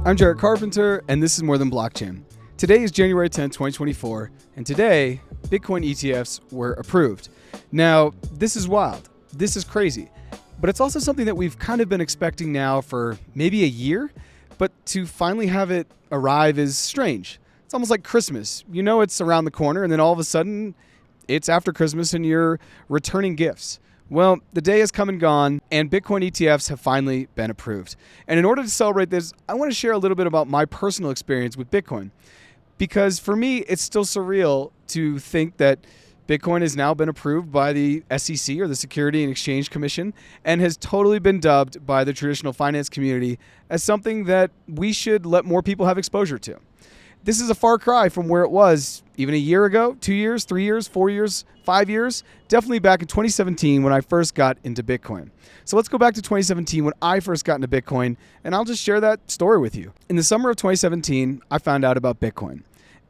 I'm Jarrett Carpenter, and this is More Than Blockchain. Today is January 10th, 2024, and today, Bitcoin ETFs were approved. Now, this is wild. This is crazy. But it's also something that we've kind of been expecting now for maybe a year, but to finally have it arrive is strange. It's almost like Christmas. You know it's around the corner, and then all of a sudden, it's after Christmas and you're returning gifts. Well, the day has come and gone, and Bitcoin ETFs have finally been approved. And in order to celebrate this, I want to share a little bit about my personal experience with Bitcoin. Because for me, it's still surreal to think that Bitcoin has now been approved by the SEC, or the Security and Exchange Commission, and has totally been dubbed by the traditional finance community as something that we should let more people have exposure to. This is a far cry from where it was even a year ago, 2 years, 3 years, 4 years, 5 years, definitely back in 2017 when I first got into Bitcoin. So let's go back to 2017 when I first got into Bitcoin, and I'll just share that story with you. In the summer of 2017, I found out about Bitcoin.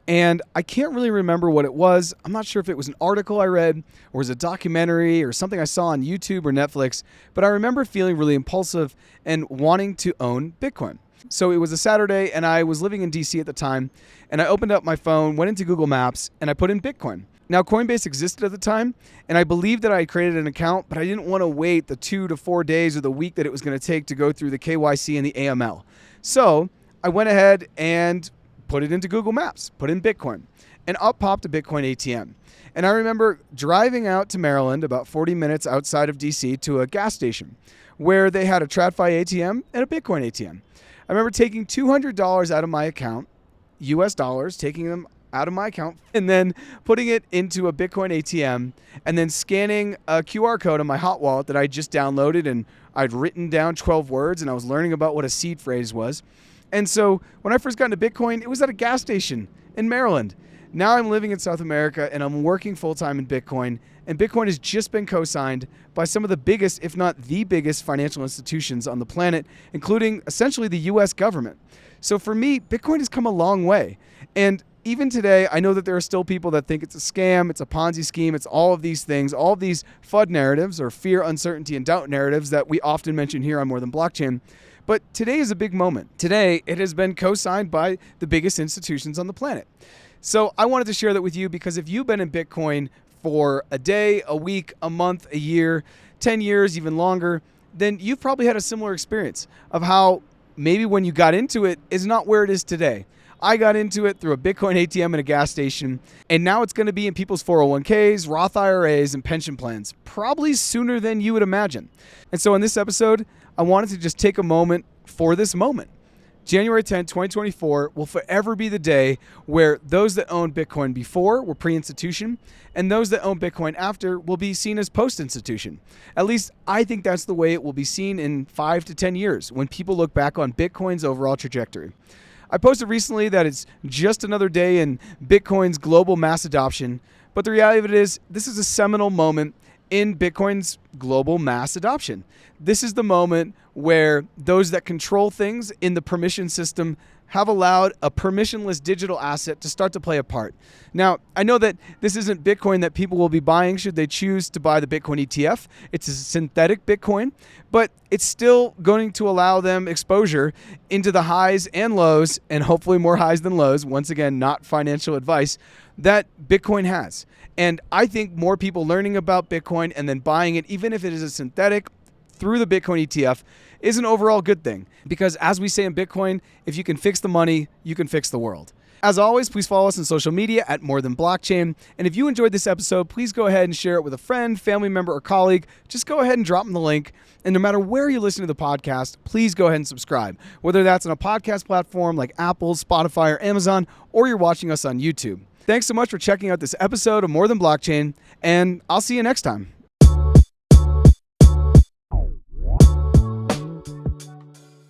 And I can't really remember what it was. I'm not sure if it was an article I read or was a documentary or something I saw on YouTube or Netflix, but I remember feeling really impulsive and wanting to own Bitcoin. So it was a Saturday, and I was living in DC at the time, and I opened up my phone, went into Google Maps, and I put in Bitcoin. Now, Coinbase existed at the time, and I believed that I had created an account, but I didn't want to wait the 2 to 4 days or the week that it was going to take to go through the KYC and the AML. So I went ahead and put it into Google Maps, put in Bitcoin, and up popped a Bitcoin ATM. And I remember driving out to Maryland, about 40 minutes outside of DC, to a gas station where they had a TradFi ATM and a Bitcoin ATM. I remember taking $200 out of my account, US dollars, taking them out of my account, and then putting it into a Bitcoin ATM, and then scanning a QR code on my hot wallet that I just downloaded, and I'd written down 12 words, and I was learning about what a seed phrase was. And so when I first got into Bitcoin, it was at a gas station in Maryland. Now I'm living in South America, and I'm working full-time in Bitcoin, and Bitcoin has just been co-signed by some of the biggest, if not the biggest, financial institutions on the planet, including essentially the US government. So for me, Bitcoin has come a long way. And even today, I know that there are still people that think it's a scam, it's a Ponzi scheme, it's all of these things, all of these FUD narratives, or fear, uncertainty, and doubt narratives that we often mention here on More Than Blockchain. But today is a big moment. Today, it has been co-signed by the biggest institutions on the planet. So I wanted to share that with you because if you've been in Bitcoin for a day, a week, a month, a year, 10 years, even longer, then you've probably had a similar experience of how maybe when you got into it is not where it is today. I got into it through a Bitcoin ATM at a gas station, and now it's going to be in people's 401ks, Roth IRAs, and pension plans, probably sooner than you would imagine. And so in this episode, I wanted to just take a moment for this moment. January 10, 2024 will forever be the day where those that owned Bitcoin before were pre-institution, and those that own Bitcoin after will be seen as post-institution. At least I think that's the way it will be seen in 5 to 10 years when people look back on Bitcoin's overall trajectory. I posted recently that it's just another day in Bitcoin's global mass adoption, but the reality of it is this is a seminal moment in Bitcoin's global mass adoption. This is the moment where those that control things in the permission system have allowed a permissionless digital asset to start to play a part. Now, I know that this isn't Bitcoin that people will be buying should they choose to buy the Bitcoin ETF. It's a synthetic Bitcoin, but it's still going to allow them exposure into the highs and lows, and hopefully more highs than lows, once again, not financial advice, that Bitcoin has. And I think more people learning about Bitcoin and then buying it, even if it is a synthetic, through the Bitcoin ETF is an overall good thing. Because as we say in Bitcoin, if you can fix the money, you can fix the world. As always, please follow us on social media at More Than Blockchain. And if you enjoyed this episode, please go ahead and share it with a friend, family member, or colleague. Just go ahead and drop them the link. And no matter where you listen to the podcast, please go ahead and subscribe. Whether that's on a podcast platform like Apple, Spotify, or Amazon, or you're watching us on YouTube. Thanks so much for checking out this episode of More Than Blockchain, and I'll see you next time.